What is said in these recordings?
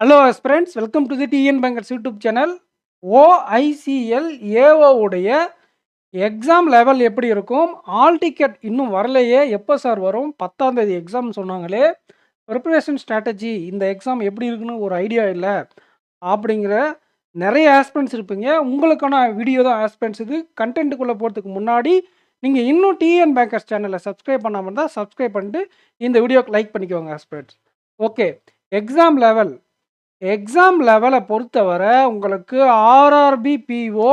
Hello friends, welcome to the TN bankers YouTube channel. OICL AO உடைய exam level எப்படி இருக்கும்? All ticket இன்னும் வரலையே, எப்போ சார் வரும்? 10ஆம் தேதி எக்ஸாம் சொன்னாங்களே, ப்ரிப்பரேஷன் ஸ்ட்ராட்டஜி இந்த எக்ஸாம் எப்படி இருக்குன்னு ஒரு ஐடியா இல்ல. அப்படிங்கிற நிறைய ஆஸ்பிரண்ட்ஸ் இருப்பீங்க. உங்களுக்கான வீடியோ தான் ஆஸ்பிரண்ட்ஸ் இது. கன்டென்ட்டுக்குள்ள போறதுக்கு முன்னாடி, நீங்க இன்னும் டிஎன் பேங்கர்ஸ் சேனலை சப்ஸ்கிரைப் பண்ணாம இருந்தா, சப்ஸ்கிரைப் பண்ணிட்டு இந்த வீடியோக்கு லைக் பண்ணிக்கோங்க aspirants. Okay. Exam level exam லெவலை பொறுத்தவரை உங்களுக்கு ஆர்ஆர்பி பிஓ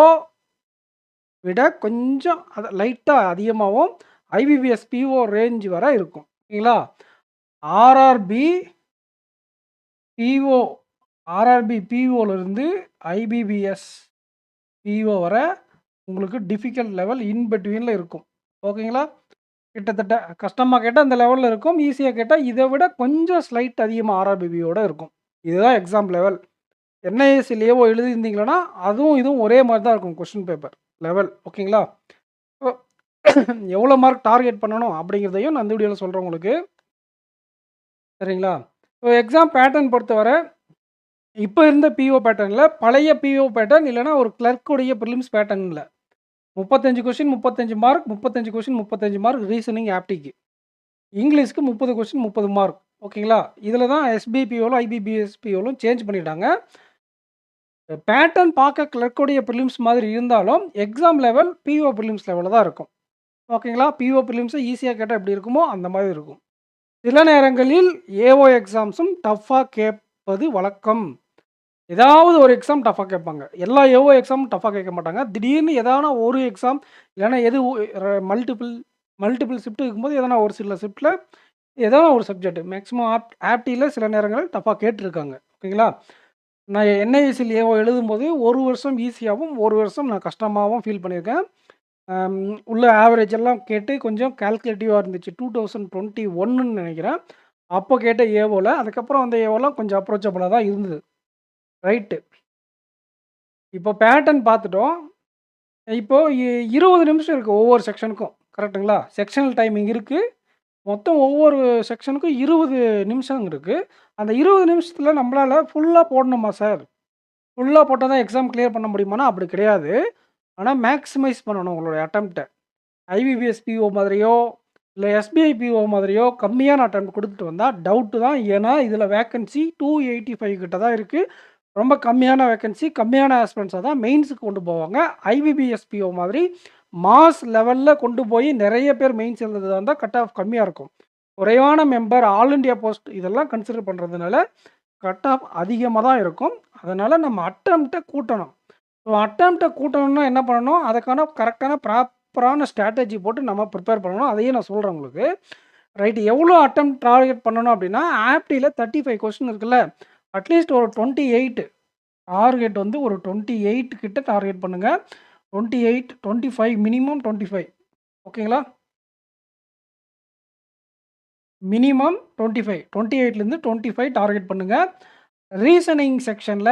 விட கொஞ்சம் லைட்டாக அதிகமாகவும் ஐபிபிஎஸ் பிஓ ரேஞ்ச் வர இருக்கும். ஓகேங்களா? ஆர்ஆர்பி பிஓ ஆர்ஆர்பி பிஓலேருந்து ஐபிபிஎஸ் பிஓ வர உங்களுக்கு டிஃபிகல்ட் லெவல் இன் பிட்வீனில் இருக்கும். ஓகேங்களா? கிட்டத்தட்ட கஷ்டமாக கேட்டால் அந்த லெவலில் இருக்கும், ஈஸியாக கேட்டால் இதை விட கொஞ்சம் ஸ்லைட் அதிகமாக ஆர்ஆர்பிபியோட இருக்கும். இதுதான் எக்ஸாம் லெவல். என்ஐஎஸ்சிலேயோ எழுதியிருந்தீங்கன்னா அதுவும் இதுவும் ஒரே மாதிரி தான் இருக்கும் கொஸ்டின் பேப்பர் லெவல். ஓகேங்களா? எவ்வளோ மார்க் டார்கெட் பண்ணணும் அப்படிங்கிறதையும் நான் இந்த வீடியோவில் சொல்கிறேன் உங்களுக்கு. சரிங்களா? இப்போ எக்ஸாம் பேட்டர்ன் பொறுத்தவரை இப்போ இருந்த பிஓ பேட்டர்னில் பழைய பிஓ பேட்டர்ன் இல்லைனா ஒரு கிளர்க்குடைய ப்ரிலிம்ஸ் பேட்டர்னில் 35 question 35 mark, 35 question 35 mark reasoning ஆப்டிக்கு, இங்கிலீஷ்க்கு 30 கொஸ்டின் 30 மார்க். ஓகேங்களா? இதில் தான் எஸ்பிபிஓலும் ஐபிபிஎஸ்பிஓலும் சேஞ்ச் பண்ணிட்டாங்க. பேட்டர்ன் பார்க்க கிளர்க்குடைய ப்ரிலிம்ஸ் மாதிரி இருந்தாலும் எக்ஸாம் லெவல் பிஓ ப்ரிலிம்ஸ் லெவலில் தான் இருக்கும். ஓகேங்களா? பிஓ ப்ரிலிம்ஸை ஈஸியாக கேட்டால் எப்படி இருக்குமோ அந்த மாதிரி இருக்கும். சில நேரங்களில் ஏஓ எக்ஸாம்ஸும் டஃப்பாக கேட்பது வழக்கம். ஏதாவது ஒரு எக்ஸாம் டஃப்பாக கேட்பாங்க. எல்லா ஏஓ எக்ஸாமும் டஃப்பாக கேட்க மாட்டாங்க. திடீர்னு எதான ஒரு எக்ஸாம் இல்லைனா மல்டிபிள் ஷிஃப்ட் இருக்கும்போது எதனா ஒரு சில ஷிஃப்ட்டில் எதனா ஒரு சப்ஜெக்ட் மேக்ஸிமம் ஆப்டியில் சில நேரங்களில் டஃப்பாக கேட்டிருக்காங்க. ஓகேங்களா? நான் என்ஐஎஸ்சில் ஏஓ எழுதும்போது ஒரு வருஷம் ஈஸியாகவும் ஒரு வருஷம் நான் கஷ்டமாகவும் ஃபீல் பண்ணியிருக்கேன். உள்ள ஆவரேஜ் எல்லாம் கேட்டு கொஞ்சம் கால்குலேட்டிவாக இருந்துச்சு. 2021ன்னு நினைக்கிறேன். அப்போ கேட்ட ஏஓவில், அதுக்கப்புறம் அந்த ஏஓலாம் கொஞ்சம் அப்ரோச்சபிளாக தான் இருந்தது. ரைட்டு. இப்போ பேட்டர்ன் பார்த்துட்டோம். இப்போ 20 நிமிஷம் இருக்குது ஒவ்வொரு செக்ஷனுக்கும். கரெக்டுங்களா? செக்ஷனல் டைமிங் இருக்குது. மொத்தம் ஒவ்வொரு செக்ஷனுக்கும் 20 நிமிஷம் இருக்குது. அந்த 20 நிமிஷத்தில் நம்மளால் ஃபுல்லாக போடணுமா சார்? ஃபுல்லாக போட்டால் தான் எக்ஸாம் கிளியர் பண்ண முடியுமானா அப்படி கிடையாது. ஆனால் மேக்ஸிமைஸ் பண்ணணும் உங்களுடைய அட்டெம்ப்ட்டை. ஐபிபிஎஸ் பிஓ மாதிரியோ இல்லை எஸ்பிஐ பிஓ மாதிரியோ கம்மியான அட்டெம்ப்ட் கொடுத்துட்டு வந்தால் டவுட்டு தான். ஏன்னா இதில் வேக்கன்சி 285 கிட்ட தான் இருக்குது. ரொம்ப கம்மியான வேக்கன்சி, கம்மியான ஆஸ்பிரண்ட்ஸாக தான் மெயின்ஸுக்கு கொண்டு போவாங்க. ஐபிபிஎஸ் பிஓ மாதிரி மாஸ் லெவலில் கொண்டு போய் நிறைய பேர் மெயின்ஸ் எழுதுறதா இருந்தால் கட் ஆஃப் கம்மியாக இருக்கும். குறைவான மெம்பர், ஆல் இண்டியா போஸ்ட் இதெல்லாம் கன்சிடர் பண்ணுறதுனால கட் ஆஃப் அதிகமாக தான் இருக்கும். அதனால் நம்ம அட்டெம்ப்டை கூட்டணும். ஸோ அட்டெம்ப்டை கூட்டணும்னா என்ன பண்ணணும்? அதுக்கான கரெக்டான ப்ராப்பரான ஸ்ட்ராட்டஜி போட்டு நம்ம ப்ரிப்பேர் பண்ணணும். அதையும் நான் சொல்கிறேன் உங்களுக்கு. ரைட்டு. எவ்வளோ அட்டெம்ப்ட் டார்கெட் பண்ணணும் அப்படின்னா, ஆப்டியில் 35 கொஸ்டின் இருக்குல்ல, அட்லீஸ்ட் ஒரு 28 டார்கெட் வந்து ஒரு 28 கிட்ட டார்கெட் பண்ணுங்கள். 28, 25 மினிமம் 25. ஓகேங்களா? மினிமம் 25, 28லேருந்து 25 டார்கெட் பண்ணுங்கள். ரீசனிங் செக்ஷனில்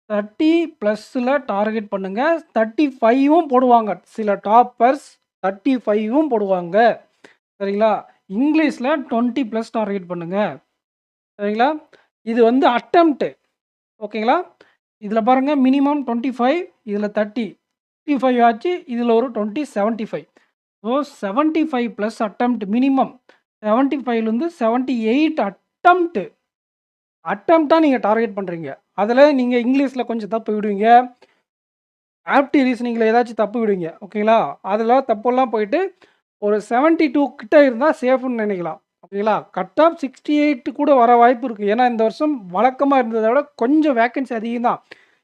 30+ டார்கெட் பண்ணுங்கள். 35வும் போடுவாங்க. சில டாப்பர்ஸ் 35வும் போடுவாங்க. சரிங்களா? இங்கிலீஷில் 20+ டார்கெட் பண்ணுங்கள். சரிங்களா? இது வந்து அட்டெம்ப்ட்டு. ஓகேங்களா? இதில் பாருங்கள், மினிமம் 25, இதில் 30, 55 ஆச்சு. இதில் ஒரு 20, 75. So 75+ attempt minimum. 75லேருந்து 78 அட்டெம்ப்டாக நீங்கள் டார்கெட் பண்ணுறீங்க. அதில் நீங்கள் இங்கிலீஷில் கொஞ்சம் தப்பு விடுவீங்க, ஆப்டி ரீசனிங்கில் ஏதாச்சும் தப்பு விடுவீங்க. ஓகேங்களா? அதில் தப்பெல்லாம் போயிட்டு ஒரு 72 கிட்ட இருந்தால் சேஃப்னு நினைக்கலாம். ஓகேங்களா? கட் ஆஃப் 68 கூட வர வாய்ப்பு இருக்குது. ஏன்னா இந்த வருஷம் வழக்கமாக இருந்ததை விட கொஞ்சம் வேக்கன்சி அதிகம் தான்.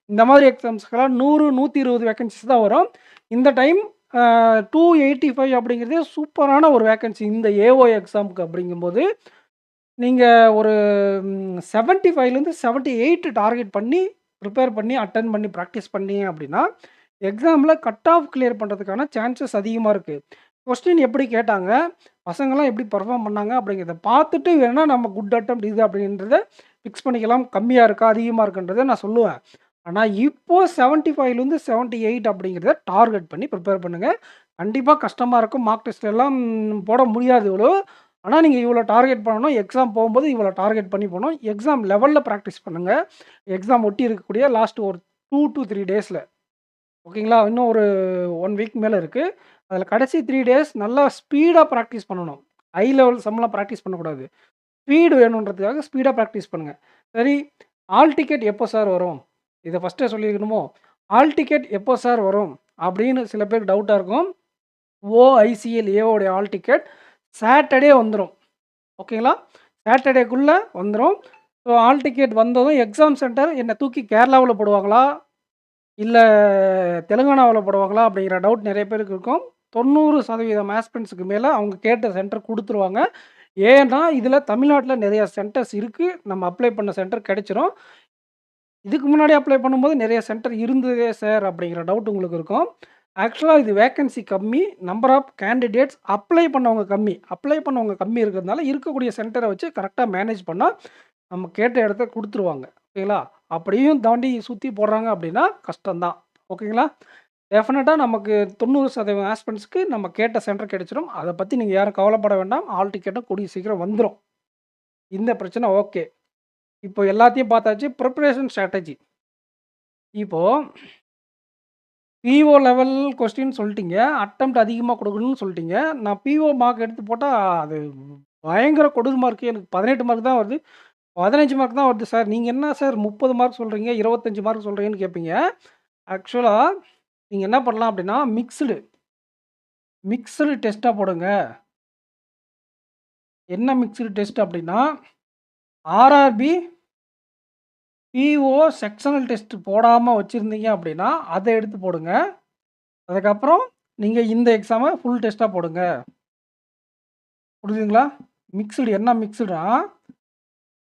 இந்த மாதிரி எக்ஸாம்ஸ்க்கெல்லாம் 100, 120 வேக்கன்சிஸ் தான் வரும். இந்த டைம் 285 அப்படிங்கிறதே சூப்பரான ஒரு வேக்கன்சி இந்த ஏஓ எக்ஸாமுக்கு. அப்படிங்கும்போது நீங்கள் ஒரு 75லேருந்து 78 டார்கெட் பண்ணி ப்ரிப்பேர் பண்ணி அட்டன் பண்ணி ப்ராக்டிஸ் பண்ணீங்க அப்படின்னா எக்ஸாமில் கட் ஆஃப் கிளியர் பண்ணுறதுக்கான சான்சஸ் அதிகமாக இருக்குது. கொஸ்டின் எப்படி கேட்டாங்க, பசங்களாம் எப்படி பர்ஃபார்ம் பண்ணாங்க அப்படிங்கிறத பார்த்துட்டு வேணால் நம்ம குட் அட்டெம்ப்ட் இது அப்படின்றத ஃபிக்ஸ் பண்ணிக்கலாம். கம்மியாக இருக்கா அதிகமாக இருக்குன்றதை நான் சொல்லுவேன். ஆனால் இப்போது 75லேருந்து 78 அப்படிங்கிறத டார்கெட் பண்ணி ப்ரிப்பேர் பண்ணுங்கள். கண்டிப்பாக கஷ்டமாக இருக்கும். மார்க் டெஸ்ட் எல்லாம் போட முடியாது இவ்வளோ. ஆனா, நீங்க இவ்வளோ டார்கெட் பண்ணணும். எக்ஸாம் போகும்போது இவ்வளோ டார்கெட் பண்ணி போணும். எக்ஸாம் லெவல்ல பிராக்டிஸ் பண்ணுங்க. எக்ஸாம் ஒட்டி இருக்கக்கூடிய லாஸ்ட் ஒரு 2 டூ 3 டேஸ்ல. ஓகேங்களா? இன்னும் ஒரு 1 வீக் மேல இருக்கு. அதில கடைசி 3 டேஸ் நல்லா ஸ்பீடா பிராக்டிஸ் பண்ணணும். ஹை லெவல் சம்லாம் பிராக்டிஸ் பண்ணக்கூடாது. ஸ்பீடு வேணுன்றதுக்காக ஸ்பீடா பிராக்டிஸ் பண்ணுங்க. சரி, ஹால் டிக்கெட் எப்போ சார் வரும்? இத ஃபர்ஸ்ட்டே சொல்லியிருக்கணுமோ? ஹால் டிக்கெட் எப்போ சார் வரும்? அப்படின்னு சில பேருக்கு டவுட்டா இருக்கும். OICL ஏவோடைய ஹால் டிக்கெட் சாட்டர்டே வந்துரும். ஓகேங்களா? சாட்டர்டேக்குள்ள வந்துரும். ஸோ ஹால் டிக்கெட் வந்ததும் எக்ஸாம் சென்டர் என்ன தூக்கி கேரளாவுல போடுவாங்களா? இல்ல தெலுங்கானாவுல போடுவாங்களா? அப்படிங்கிற டவுட் நெறைய பேருக்கு இருக்கும். 90% ஆஸ்பிரண்ட்ஸ்க்கு மேல அவங்க கேட்ட சென்டர் குடுத்துருவாங்க. ஏன்னா, இதில தமிழ்நாட்ல நெறைய சென்டர்ஸ் இருக்கு. நம்ம அப்ளை பண்ண சென்டர் கெடைச்சிரும். இதுக்கு முன்னாடி அப்ளை பண்ணும்போது நெறைய சென்டர் இருந்ததே சார் அப்படிங்கிற டவுட் உங்களுக்கு இருக்கும். ஆக்சுவலா இது வேக்கன்சி கம்மி. நம்பர் ஆஃப் கேண்டிடேட்ஸ் அப்ளை பண்ணவங்க கம்மி. அப்ளை பண்ணவங்க கம்மி இருக்கிறதுனால இருக்கக்கூடிய சென்டர வச்சு கரெக்ட்டா மேனேஜ் பண்ணா, நம்ம கேட்ட இடத்த குடுத்துருவாங்க. ஓகேங்களா? அப்படியும் தாண்டி சுத்தி போடுறாங்க அப்படின்னா கஷ்டம் தான். ஓகேங்களா? டெஃபினட்டா நமக்கு 90% ஆஸ்பிரண்ட்ஸ்க்கு நம்ம கேட்ட சென்டர் கிடைச்சிரும். அத பத்தி நீங்க யாரும் கவலைப்பட வேண்டாம். ஹால் டிக்கெட்டும் கூடிய சீக்கிரம் வந்துரும். இந்த பிரச்சனை ஓகே. இப்போ எல்லாத்தையும் பார்த்தாச்சு. Preparation strategy. இப்போ பிஓ லெவல் கொஸ்டின் சொல்ட்டீங்க. அட்டெம்ப்ட் அதிகமா குடுக்கணும்னு சொல்ட்டீங்க. நான் பிஓ மார்க் எடுத்து போட்டா, அது பயங்கர கொடூரமா இருக்கு. எனக்கு 18 மார்க் தான் வருது. 15 மார்க் தான் வருது சார். நீங்க என்ன சார் 30 மார்க் சொல்றீங்க, 25 மார்க் சொல்றீங்கன்னு கேட்பீங்க. ஆக்சுவலா நீங்க என்ன பண்ணலாம் அப்டின்னா, மிக்ஸ்டு டெஸ்ட்டா போடுங்க. என்ன மிக்ஸ்டு டெஸ்ட் அப்டின்னா, ஆர்ஆர்பி, பிஓ செக்ஷனல் டெஸ்ட் போடாம வச்சிருந்தீங்க அப்டின்னா, அத எடுத்து போடுங்க. அதுக்கப்புறம் நீங்க இந்த எக்ஸாம ஃபுல் டெஸ்ட்டா போடுங்க. புரியுதுங்களா? மிக்ஸ்டு என்ன மிக்ஸ்டுனா,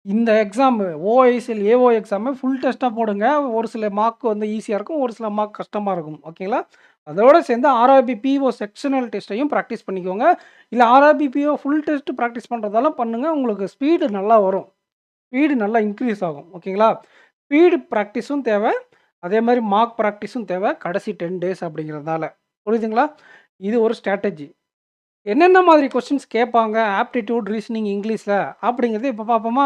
இந்த எக்ஸாம் ஓஐசிஎல், ஏஓ எக்ஸாம ஃபுல் டெஸ்ட்டா போடுங்க. ஒரு சில மார்க் வந்து ஈஸியா இருக்கும். ஒரு சில மார்க் கஷ்டமா இருக்கும். ஓகேங்களா? அதோட சேர்ந்து ஆர்ஆர்பி, பிஓ செக்ஷனல் டெஸ்ட்டையும் பிராக்டிஸ் பண்ணிக்கோங்க. இல்ல RRB, PO full test practice பண்றதாலும் பண்ணுங்க. உங்களுக்கு ஸ்பீடு நல்லா வரும். ஸ்பீடு நல்லா இன்க்ரீஸ் ஆகும். ஓகேங்களா? ஸ்பீடு பிராக்டிஸும் தேவை. அதே மாரி மார்க் பிராக்டிஸும் தேவை. கடைசி 10 டேஸ் அப்படிங்கிறதுனால. புரியுதுங்களா? இது ஒரு ஸ்ட்ராட்டஜி. என்னென்ன மாதிரி கொஸ்டின்ஸ் கேட்பாங்க? ஆப்டிட்யூட், ரீசனிங், இங்கிலீஷ்ல அப்படிங்கிறத இப்ப பார்ப்போமா?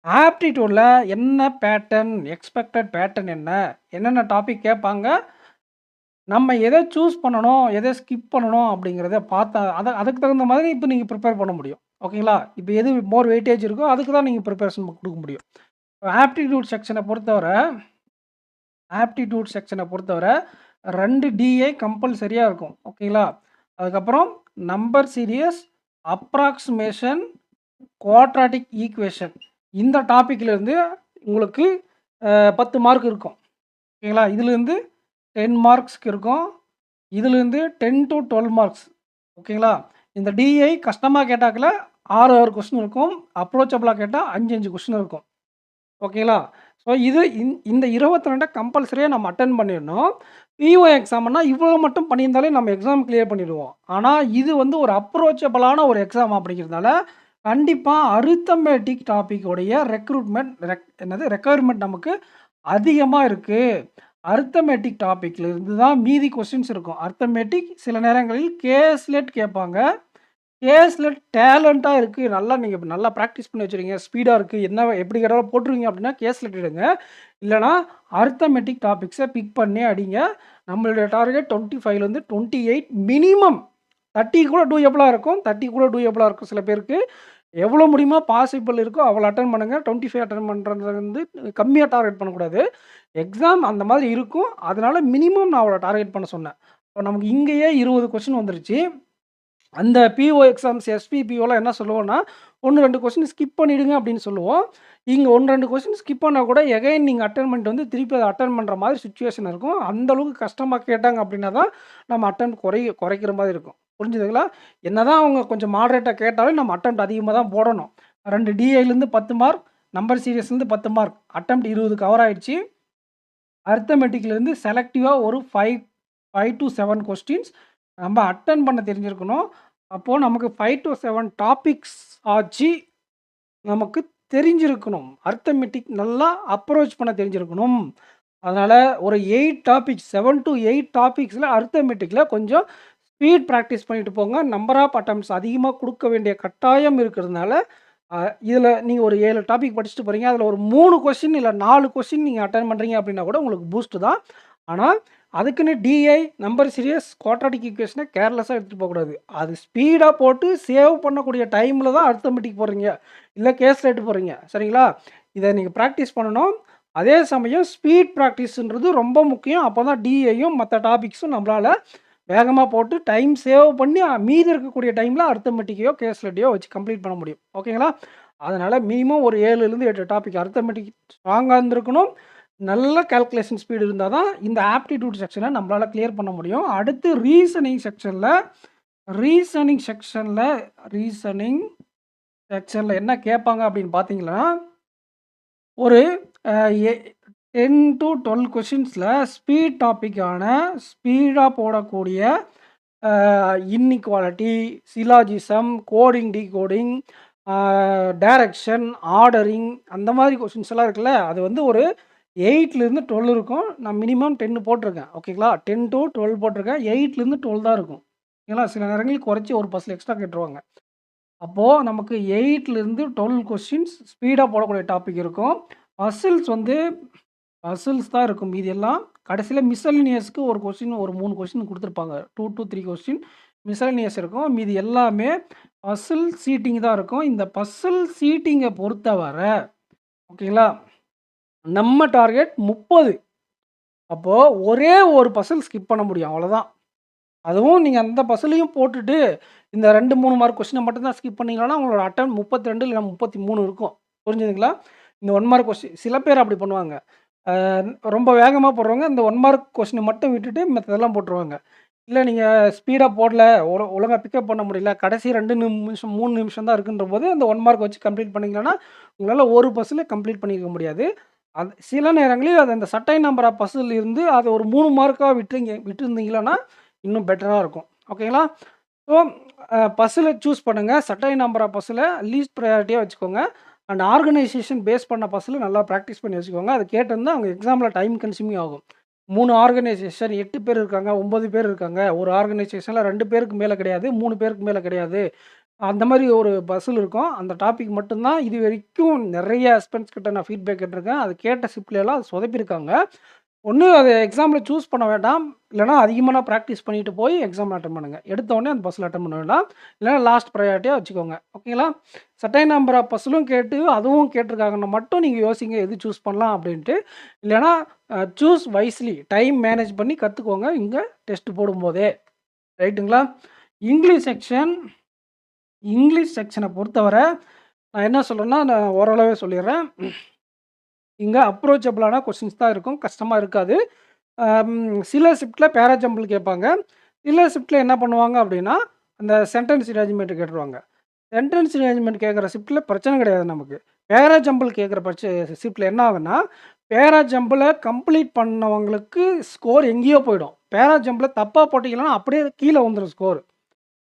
ஆப்டிட்யூட்ல என்ன பேட்டர்ன், எக்ஸ்பெக்டட் பேட்டர்ன் என்ன? என்னென்ன டாபிக் கேட்பாங்க? நம்ம எத சூஸ் பண்ணணும், எத ஸ்கிப் பண்ணணும் அப்படிங்கிறத பார்த்தா அதுக்கு தகுந்த மாதிரி இப்ப நீங்க ப்ரிப்பேர் பண்ண முடியும். ஓகேங்களா? இப்ப எது மோர் வெயிட்டேஜ் இருக்கோ அதுக்கு தான் நீங்க ப்ரிப்பரேஷன் குடுக்க முடியும். ஆப்டிட்யூட் செக்ஷன பொறுத்தவர ஆப்டிட்யூட் செக்ஷன பொறுத்தவர 2 டிஏ கம்பல்சரியா இருக்கும். ஓகேங்களா? அதுக்கப்புறம் number serious, approximation, quadratic equation. இந்த டாபிக்ல இருந்து உங்களுக்கு 10 மார்க் இருக்கும். ஓகேங்களா? இதிலிருந்து 10 மார்க்ஸ்க்கு இருக்கும். இதிலிருந்து 10 டூ 12 மார்க்ஸ். ஓகேங்களா? இந்த டிஐ கஷ்டமா கேட்டாக்கல 6, 6 கொஸ்டின் இருக்கும். அப்ரோச்சபிளா கேட்டா 5, 5 கொஸ்டின் இருக்கும். ஓகேங்களா? ஸோ இது இந்த 22 கம்பல்சரியா நம்ம அட்டெண்ட் பண்ணிடணும். பிஓ எக்ஸாம்னா இவ்வளோ மட்டும் பண்ணியிருந்தாலே நம்ம எக்ஸாம் கிளியர் பண்ணிடுவோம். ஆனா இது வந்து ஒரு அப்ரோச்சபிளான ஒரு எக்ஸாம் அப்படிங்கிறதுனால, கண்டிப்பா அரித்மெட்டிக் டாபிக் உடைய ரெக்யர்மென்ட் நமக்கு அதிகமா இருக்கு. அரித்மெட்டிக் டாபிக்ல இருந்து தான் மீதி கொஸ்டின்ஸ் இருக்கும். அரித்மெட்டிக் சில நேரங்களில் கேஸ்லெட் கேட்பாங்க. கேஸ்ல டேலண்டா இருக்கு. நீங்க நல்லா பிராக்டிஸ் பண்ணி வச்சிருக்கீங்க. ஸ்பீடா இருக்கு. என்ன எப்படி கேட்டாலும் போட்டுருவீங்க அப்படின்னா கேஸ்லெட் எடுங்க. இல்லன்னா அரித்மெட்டிக் டாபிக்ஸ பிக் பண்ணி அடிங்க. நம்மளுடைய டார்கெட் 25லேருந்து 28 மினிமம். 30 கூட டூயபிளா இருக்கும். 30 கூட டூயபிளா இருக்கும் சில பேருக்கு. எவ்வளோ முடியுமோ பாசிபிள் இருக்கோ அவ்வளோ அட்டெண்ட் பண்ணுங்க. 25 அட்டெண்ட் பண்றது வந்து கம்மியா டார்கெட் பண்ணக்கூடாது. எக்ஸாம் அந்த மாதிரி இருக்கும். அதனால மினிமம் நான் அவ்வளோ டார்கெட் பண்ண சொன்னேன். இப்போ நமக்கு இங்கேயே 20 கொஸ்டின் வந்துருச்சு. அந்த பிஓ எக்ஸாம்ஸ், எஸ்பிபிஓலாம் என்ன சொல்லுவோம்னா, 1, 2 கொஸ்டின் ஸ்கிப் பண்ணிடுங்க அப்படின்னு சொல்லுவோம். இங்க 1, 2 கொஸ்டின் ஸ்கிப் பண்ணா கூட எகைன் நீங்க அட்டெண்ட் பண்ணிட்டு வந்து திருப்பி அத அட்டெண்ட் பண்ற மாதிரி சிச்சுவேஷன் இருக்கும். அந்த அளவுக்கு கஷ்டமா கேட்டாங்க அப்படின்னா தான், நம்ம அட்டெம்ப்ட் குறைக்கிற மாதிரி இருக்கும். புரிஞ்சுதுங்களா? என்னதான் அவங்க கொஞ்சம் மாடரேட்டா கேட்டாலும் நம்ம அட்டெம்ப்ட் அதிகமா தான் போடணும். 2 டிஐலேருந்து 10 மார்க், நம்பர் சீரியஸ்லேருந்து 10 மார்க், அட்டெம்ப்ட் 20 கவர் ஆயிடுச்சு. அரித்மெட்டிக்லேருந்து செலக்டிவா ஒரு 5 டூ 7 கொஸ்டின்ஸ் நம்ம அட்டெண்ட் பண்ண தெரிஞ்சிருக்கணும். அப்போ நமக்கு 5 டூ 7 டாபிக்ஸ் ஆச்சு நமக்கு தெரிஞ்சிருக்கணும். அரித்மெட்டிக் நல்லா அப்ரோச் பண்ண தெரிஞ்சிருக்கணும். அதனால ஒரு 8 டாபிக்ஸ் 7 டூ 8 டாபிக்ஸ்ல அரித்மெட்டிக்ல கொஞ்சம் ஸ்பீட் ப்ராக்டிஸ் பண்ணிட்டு போங்க. நம்பர் ஆஃப் அட்டெம்ப்ட்ஸ் அதிகமா குடுக்க வேண்டிய கட்டாயம் இருக்கிறதுனால, இதில நீங்க ஒரு 7 டாபிக் படிச்சுட்டு போறீங்க. அதில ஒரு 3 கொஸ்டின் இல்ல 4 கொஸ்டின் நீங்க அட்டெண்ட் பண்றீங்க அப்படின்னா கூட உங்களுக்கு பூஸ்ட் தான். ஆனா, அதுக்குன்னு டிஐ, நம்பர் சீரியஸ், குவாட்ராட்டிக் ஈக்குவேஷன கேர்லெஸ்ஸா எடுத்துட்டு போகக்கூடாது. அது ஸ்பீடா போட்டு சேவ் பண்ணக்கூடிய டைம்ல தான் அரித்மெட்டிக் போடுறீங்க. இல்ல கேஸ் ரைட் போடுறீங்க. சரிங்களா? இத நீங்க பிராக்டிஸ் பண்ணணும். அதே சமயம் ஸ்பீட் பிராக்டிஸ்ன்றது ரொம்ப முக்கியம். அப்பதான் டிஐயும் மத்த டாபிக்ஸும் நம்மளால வேகமா போட்டு டைம் சேவ் பண்ணி மீதி இருக்கக்கூடிய டைம்ல அரித்மெட்டிக்கையோ, கேஸ் ஸ்டடியோ வச்சு கம்ப்ளீட் பண்ண முடியும். ஓகேங்களா? அதனால மினிமம் ஒரு 7லிருந்து 8 டாபிக் அரித்மெட்டிக் ஸ்ட்ராங்கா இருந்திருக்கணும். நல்ல கால்குலேஷன் ஸ்பீடு இருந்தா தான் இந்த ஆப்டிட்யூட் செக்ஷன நம்மளால கிளியர் பண்ண முடியும். அடுத்து ரீசனிங் செக்ஷன்ல ரீசனிங் செக்ஷன்ல என்ன கேட்பாங்க அப்படின்னு பார்த்தீங்கன்னா, ஒரு அ எ 10 டூ 12 கொஸ்டின்ஸ்ல ஸ்பீட் டாபிக்கான ஸ்பீடா போடக்கூடிய inequality, syllogism, coding, decoding, direction, ordering அந்த மாதிரி கொஸ்டின்ஸ் எல்லாம் இருக்குல்ல, அது வந்து ஒரு 8லிருந்து 12 இருக்கும். நான் மினிமம் 10 போட்டிருக்கேன். ஓகேங்களா? 10 டூ 12 போட்டிருக்கேன். 8லிருந்து 12 தான் இருக்கும். ஓகேங்களா? சில நேரங்களில் குறைச்சு ஒரு பஸ்ஸில் எக்ஸ்ட்ரா கேட்டுருவாங்க. அப்போ நமக்கு 8லிருந்து 12 கொஸ்டின்ஸ் ஸ்பீடா போடக்கூடிய டாபிக் இருக்கும். பசில்ஸ் வந்து பசில்ஸ் தான் இருக்கும். மீதி எல்லாம் கடைசியில மிஸ்செலேனியஸ்க்கு ஒரு கொஸ்டின் ஒரு 3 கொஸ்டின் குடுத்துருப்பாங்க. 2 டூ 3 கொஸ்டின் மிஸ்செலேனியஸ் இருக்கும். மீதி எல்லாமே பசில் சீட்டிங் தான் இருக்கும். இந்த பசில் சீட்டிங்க பொறுத்தவர ஓகேங்களா? நம்ம டார்கெட் 30. அப்போ ஒரே ஒரு பசில் ஸ்கிப் பண்ண முடியும். அவ்வளோதான். அதுவும் நீங்க அந்த பசிலையும் போட்டுட்டு, இந்த 2, 3 மார்க் கொஸ்டின மட்டும் தான் ஸ்கிப் பண்ணீங்கன்னா, உங்களோட அட்டெம்ப்ட் 32 இல்ல 33 இருக்கும். புரிஞ்சுதுங்களா? இந்த 1 மார்க் கொஸ்டின் சில பேர் அப்படி பண்ணுவாங்க. ரொம்ப வேகமா போடுறவங்க இந்த 1 மார்க் கொஸ்டின மட்டும் விட்டுட்டு மத்ததெல்லாம் போட்டுருவாங்க. இல்ல நீங்க ஸ்பீடா போடல, ஒழுங்கா பிக்கப் பண்ண முடியல, கடைசி 2 நிமிஷம், 3 நிமிஷம் தான் இருக்குன்றபோது, அந்த 1 மார்க் வச்சு கம்ப்ளீட் பண்ணீங்கன்னா, உங்களால ஒரு பசில கம்ப்ளீட் பண்ணியிருக்க முடியாது. அது சில நேரங்களில் அது அந்த சர்டைன் நம்பர் ஆஃப் பசில் இருந்து அத ஒரு 3 மார்க்கா விட்டிருந்தீங்கன்னா, இன்னும் பெட்டரா இருக்கும். ஓகேங்களா? ஸோ பசில சூஸ் பண்ணுங்க. சர்டைன் நம்பர் ஆஃப் பசில லீஸ்ட் ப்ரையாரிட்டியா வச்சுக்கோங்க. அண்ட் ஆர்கனைசேஷன் பேஸ் பண்ண பசில நல்லா பிராக்டிஸ் பண்ணி வச்சுக்கோங்க. அது கேட்டிருந்தா அவங்க எக்ஸாம்ல டைம் கன்சியூமிங் ஆகும். 3 ஆர்கனைசேஷன் 8 பேர் இருக்காங்க, 9 பேர் இருக்காங்க. ஒரு ஆர்கனைசேஷன்ல 2 பேருக்கு மேல கிடையாது, 3 பேருக்கு மேல கிடையாது. அந்த மாரி ஒரு பசில் இருக்கும். அந்த டாபிக் மட்டும் தான் இதுவரைக்கும் நெறைய ஆஸ்பிரண்ட்ஸ் கிட்ட நான் ஃபீட்பேக் கேட்டுருக்கேன். அது கேட்ட ஷிப்ட்லலாம் அது சொதப்பியிருக்காங்க. ஒண்ணு அத எக்ஸாம்ல சூஸ் பண்ண வேண்டாம். இல்லன்னா அதிகமான பிராக்டிஸ் பண்ணிட்டு போய் எக்ஸாம் அட்டெண்ட் பண்ணுங்க. எடுத்த உடனே அந்த பஸ்ல அட்டெண்ட் பண்ண வேண்டாம். இல்லன்னா லாஸ்ட் ப்ரையாரிட்டியா வச்சுக்கோங்க. ஓகேங்களா? சர்டைன் நம்பர் ஆஃப் பஸ்ஸலும் கேட்டு அதுவும் கேட்டிருக்காங்கன்னு மட்டும் நீங்க யோசிங்க எது சூஸ் பண்ணலாம் அப்படின்ட்டு. இல்லன்னா சூஸ் வைஸ்லி டைம் மேனேஜ் பண்ணி கத்துக்கோங்க இங்க டெஸ்ட் போடும்போதே. ரைட்டுங்களா? இங்கிலீஷ் செக்ஷன் இங்கிலீஷ் செக்ஷன பொறுத்தவர நான் என்ன சொல்றேன்னா, நான் ஓரளவே சொல்லிர்றேன். இங்க அப்ரோச்சபிளான கொஸ்டின்ஸ் தான் இருக்கும். கஷ்டமா இருக்காது. சில ஷிஃப்ட்ல பேராஜம்பிள் கேட்பாங்க. சில ஷிஃப்ட்ல என்ன பண்ணுவாங்க அப்படின்னா, அந்த சென்டென்ஸ் அரேஞ்ச்மென்ட் கேட்டுருவாங்க. சென்டென்ஸ் அரேஞ்ச்மென்ட் கேட்குற ஷிஃப்ட்ல பிரச்சனை கிடையாது நமக்கு. பேராஜம்பிள் கேட்குற ஷிஃப்ட்ல என்ன ஆகும்னா, பேராஜம்பிள கம்ப்ளீட் பண்ணவங்களுக்கு ஸ்கோர் எங்கேயோ போயிடும். பேராஜம்பிள தப்பா போட்டீங்கன்னா அப்படியே கீழ வந்துரும் ஸ்கோர்.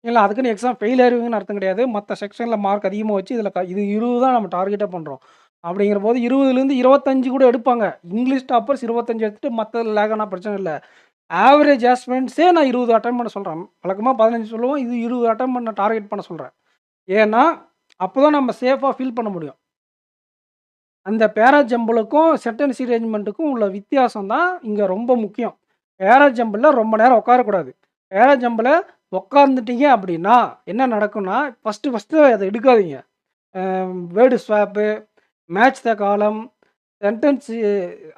இல்ல அதுக்குன்னு எக்ஸாம் ஃபெயில் ஆயிருவீங்கன்னு அர்த்தம் கிடையாது. மத்த செக்ஷன்ல மார்க் அதிகமா வச்சு இதில இது 20 தான் நம்ம டார்கெட்டா பண்றோம். அப்படிங்கிறபோது 20லேருந்து 25 கூட எடுப்பாங்க. இங்கிலீஷ் டாப்பர்ஸ் 25 எடுத்துட்டு மத்ததுல லேக் ஆனா பிரச்சனை இல்ல. ஆவரேஜ் ஆஸ்பிரண்ட்ஸே நான் 20 அட்டெண்ட் பண்ண சொல்றேன். வழக்கமா 15 சொல்லுவோம். இது 20 அட்டெண்ட் பண்ண டார்கெட் பண்ண சொல்றேன். ஏன்னா, அப்பதான் நம்ம சேஃபா ஃபீல் பண்ண முடியும். அந்த பேரா ஜம்பிளுக்கும் சென்டென்ஸ் அரேஞ்ச்மென்ட்டுக்கும் உள்ள வித்தியாசம் தான் இங்க ரொம்ப முக்கியம். பேரா ஜம்பிள்ல ரொம்ப நேரம் உட்காரக்கூடாது. பேரா ஜம்பில உட்கார்ந்துட்டீங்க அப்படின்னா, என்ன நடக்கும்னா, ஃபர்ஸ்ட்டு அத எடுக்காதீங்க. வேர்டு ஸ்வாப்பு, மேட்ச் த காலம், சென்டென்ஸு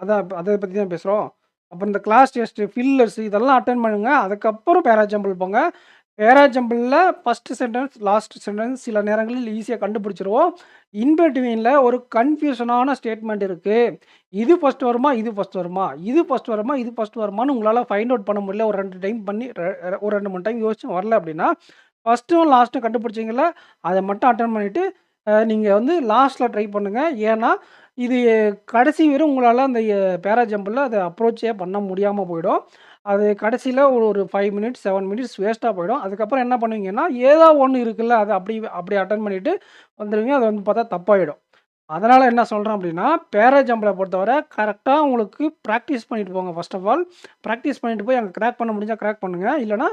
அதான் அத பத்தி தான் பேசுறோம். அப்புறம் இந்த கிளாஸ் டெஸ்ட்டு, ஃபில்லர்ஸ் இதெல்லாம் அட்டெண்ட் பண்ணுங்க. அதுக்கப்புறம் பேரா ஜம்பிள் போங்க. பேரா ஜம்பிள்ல ஃபர்ஸ்ட்டு சென்டென்ஸ், லாஸ்ட் சென்டென்ஸ் சில நேரங்களில் ஈஸியா கண்டுபிடிச்சுருவோம். இன் பிட்வீன்ல ஒரு கன்ஃப்யூஷனான ஸ்டேட்மெண்ட் இருக்கு. இது ஃபர்ஸ்ட் வருமா? இது ஃபர்ஸ்ட் வருமா? இது ஃபர்ஸ்ட் வருமா? இது ஃபர்ஸ்ட் வருமான்னு உங்களால ஃபைண்ட் அவுட் பண்ண முடியல. ஒரு 2 டைம் பண்ணி ஒரு 2, 3 டைம் யோசிச்சு வரல அப்படின்னா, ஃபர்ஸ்ட்டும், லாஸ்ட்டும் கண்டுபிடிச்சீங்கல்ல, அத மட்டும் அட்டெண்ட் பண்ணிட்டு, நீங்க வந்து லாஸ்ட்ல ட்ரை பண்ணுங்க. ஏன்னா, இது கடைசி வரை உங்களால அந்த பேரா ஜம்பிள்ல அத அப்ரோச்சே பண்ண முடியாம போயிடும். அது கடைசியில ஒரு 5 மினிட்ஸ், 7 மினிட்ஸ் வேஸ்ட்டா போயிடும். அதுக்கப்புறம் என்ன பண்ணுவீங்கன்னா, ஏதோ ஒண்ணு இருக்குல்ல, அத அப்படி அட்டெண்ட் பண்ணிட்டு வந்துருவீங்க. அது வந்து பார்த்தா தப்பாயிடும். அதனால என்ன சொல்றேன் அப்படின்னா, பேரா ஜம்பிள பொறுத்தவரை கரெக்ட்டா உங்களுக்கு பிராக்டிஸ் பண்ணிட்டு போங்க ஃபர்ஸ்ட் ஆஃப் ஆல். பிராக்டிஸ் பண்ணிட்டு போய் அங்க கிராக் பண்ண முடிஞ்சா கிராக் பண்ணுங்க. இல்லன்னா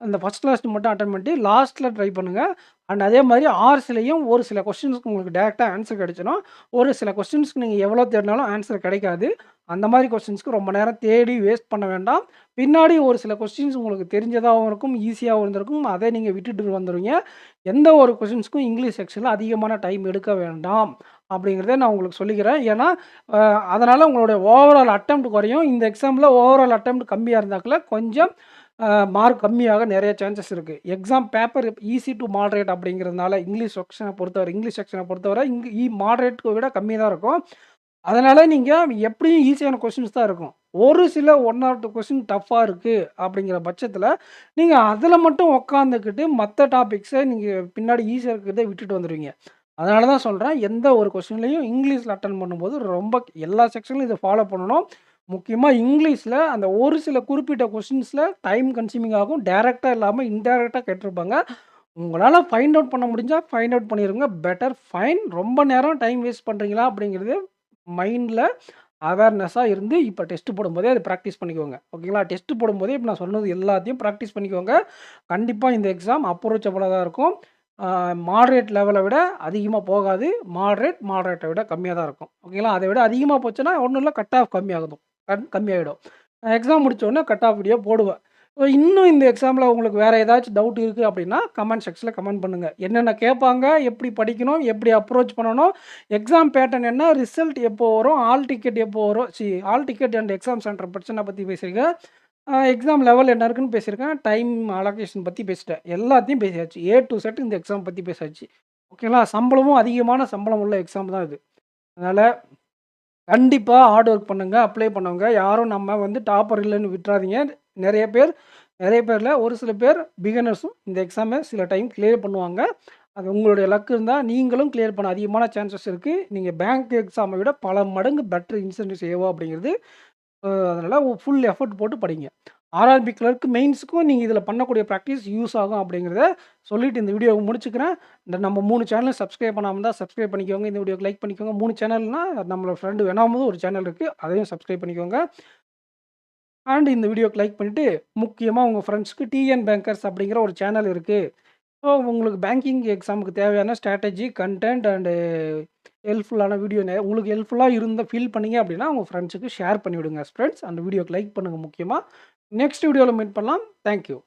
அந்த ஃபர்ஸ்ட் லாஸ்ட் மட்டும் அட்டெண்ட் பண்ணிட்டு லாஸ்ட்டில் ட்ரை பண்ணுங்கள். அண்ட் அதே மாதிரி ஆர்ஸ்லேயும் ஒரு சில கொஸ்டின்ஸ்க்கு உங்களுக்கு டேரெக்டாக ஆன்சர் கிடைச்சிடும். ஒரு சில கொஸ்டின்ஸ்க்கு நீங்கள் எவ்வளோ தேடினாலும் ஆன்சர் கிடைக்காது. அந்த மாதிரி கொஸ்டின்ஸ்க்கு ரொம்ப நேரம் தேடி வேஸ்ட் பண்ண வேண்டாம். பின்னாடி ஒரு சில கொஸ்டின்ஸ் உங்களுக்கு தெரிஞ்சதாகவும் இருக்கும், ஈஸியாகவும் இருந்திருக்கும். அதை நீங்கள் விட்டுட்டு வந்துடுவீங்க. எந்த ஒரு கொஸ்டின்ஸ்க்கும் இங்கிலீஷ் செக்ஷனில் அதிகமான டைம் எடுக்க வேண்டாம் அப்படிங்கிறத நான் உங்களுக்கு சொல்லிக்கிறேன். ஏன்னா அதனால் உங்களுடைய ஓவரால் அட்டெம்ப்ட் குறையும். இந்த எக்ஸாமில் ஓவரால் அட்டெம்ப்ட் கம்மியாக இருந்தாக்கில் கொஞ்சம் மார்க் கம்மியாக நிறைய சான்சஸ் இருக்குது. Exam paper easy to moderate அப்படிங்கிறதுனால இங்கிலீஷ் செக்ஷனை பொறுத்தவரை மாடரேட்டுக்கு விட கம்மி தான் இருக்கும். அதனால் நீங்கள் எப்படியும் ஈஸியான கொஸ்டின்ஸ் தான் இருக்கும். ஒரு சில 1 ஆர் 2 கொஸ்டின் டஃப்பாக இருக்குது அப்படிங்கிற பட்சத்தில் நீங்கள் அதில் மட்டும் உக்காந்துக்கிட்டு மற்ற டாபிக்ஸை நீங்கள் பின்னாடி ஈஸியாக இருக்கிறத விட்டுட்டு வந்துடுவீங்க. அதனால தான் சொல்கிறேன், எந்த ஒரு கொஸ்டின்லையும் இங்கிலீஷில் அட்டெண்ட் பண்ணும்போது ரொம்ப எல்லா செக்ஷன்லையும் இதை ஃபாலோ பண்ணணும். முக்கியமாக இங்கிலீஷில் அந்த ஒரு சில குறிப்பிட்ட கொஸ்டின்ஸில் டைம் கன்சியூமிங் ஆகும். டைரெக்டாக இல்லாமல் இன்டைரக்டாக கேட்டிருப்பாங்க. உங்களால் ஃபைண்ட் அவுட் பண்ண முடிஞ்சால் ஃபைண்ட் அவுட் பண்ணிடுங்க. Better fine. ரொம்ப நேரம் டைம் வேஸ்ட் பண்ணுறீங்களா அப்படிங்கிறது மைண்டில் அவேர்னஸாக இருந்து இப்போ டெஸ்ட் போடும்போதே அதை ப்ராக்டிஸ் பண்ணிக்கோங்க. ஓகேங்களா? டெஸ்ட் போடும்போதே இப்போ நான் சொன்னது எல்லாத்தையும் ப்ராக்டிஸ் பண்ணிக்கோங்க. கண்டிப்பாக இந்த எக்ஸாம் அப்ரோச்சபிளாக தான் இருக்கும். மாடரேட் லெவலை விட அதிகமாக போகாது. மாடரேட்டை விட கம்மியாக தான் இருக்கும். ஓகேங்களா? அதை விட அதிகமாக போச்சுன்னா ஒன்றும் இல்லை, கட் ஆஃப் கம்மியாகிடும். எக்ஸாம் முடிச்ச உடனே கட் ஆஃப் வீடியோ போடுவேன். இன்னும் இந்த எக்ஸாமில் உங்களுக்கு வேறு ஏதாச்சும் டவுட் இருக்குது அப்படின்னா கமெண்ட் செக்ஷனில் கமெண்ட் பண்ணுங்கள். என்னென்ன கேட்பாங்க, எப்படி படிக்கணும், எப்படி அப்ரோச் பண்ணணும், எக்ஸாம் பேட்டர்ன் என்ன, ரிசல்ட் எப்போ வரும், ஆல் டிக்கெட் எப்போ வரும், all ticket and exam centre பிரச்சனை பற்றி பேசியிருக்கேன். எக்ஸாம் லெவல் என்ன இருக்குன்னு பேசியிருக்கேன். டைம் அலோகேஷன் பற்றி பேசிட்டேன். எல்லாத்தையும் பேசியாச்சு. ஏ டு செட் இந்த எக்ஸாம் பற்றி பேசாச்சு. ஓகேங்களா? சம்பளமும் அதிகமான சம்பளம் உள்ள எக்ஸாம் தான் இது. அதனால் கண்டிப்பாக ஹார்ட் ஒர்க் பண்ணுங்கள். அப்ளை பண்ணுங்க. யாரும் நம்ம வந்து டாப்பர் இல்லைன்னு விட்டுறாதீங்க. நிறைய பேரில் ஒரு சில பேர் பிகினர்ஸும் இந்த எக்ஸாமை சில டைம் கிளியர் பண்ணுவாங்க. அது உங்களுடைய லக் இருந்தால் நீங்களும் கிளியர் பண்ண அதிகமான சான்சஸ் இருக்குது. நீங்கள் பேங்க் எக்ஸாமை விட பல மடங்கு பெட்டர் இன்சென்டிவ்ஸ் ஏவோ அப்படிங்கிறது. அதனால் ஃபுல் எஃபர்ட் போட்டு படிங்க. ஆர்ஆர்பி கிளர்க்கு மெயின்ஸுக்கும் நீங்கள் இதில் பண்ணக்கூடிய ப்ராக்டிஸ் யூஸ் ஆகும் அப்படிங்கிறத சொல்லிவிட்டு இந்த வீடியோவை முடிச்சுக்கிறேன். நம்ம 3 சேனல் சப்ஸ்கிரைப் பண்ணாமல் இருந்தால் சப்ஸ்கிரைப் பண்ணிக்கோங்க. இந்த வீடியோக்கு லைக் பண்ணிக்கோங்க. 3 சேனல்னால் நம்மளோட ஃப்ரெண்டு வேணாமதும் ஒரு சேனல் இருக்குது, அதையும் சப்ஸ்கிரைப் பண்ணிக்கோங்க. அண்ட் இந்த வீடியோக்கு லைக் பண்ணிவிட்டு முக்கியமாக உங்கள் ஃப்ரெண்ட்ஸ்க்கு டிஎன் பேங்கர்ஸ் அப்படிங்கிற ஒரு சேனல் இருக்குது. ஸோ உங்களுக்கு பேங்கிங் எக்ஸாமுக்கு தேவையான ஸ்ட்ராட்டஜி, கண்டென்ட் அண்டு ஹெல்ப்ஃபுல்லான வீடியோ உங்களுக்கு ஹெல்ப்ஃபுல்லாக ஃபீல் பண்ணீங்க அப்படின்னா உங்கள் ஃப்ரெண்ட்ஸுக்கு ஷேர் பண்ணிவிடுங்க ஃப்ரெண்ட்ஸ். அந்த வீடியோக்கு லைக் பண்ணுங்கள் முக்கியமாக. நெக்ஸ்ட் வீடியோவில் மீட் பண்ணலாம். தேங்க்யூ.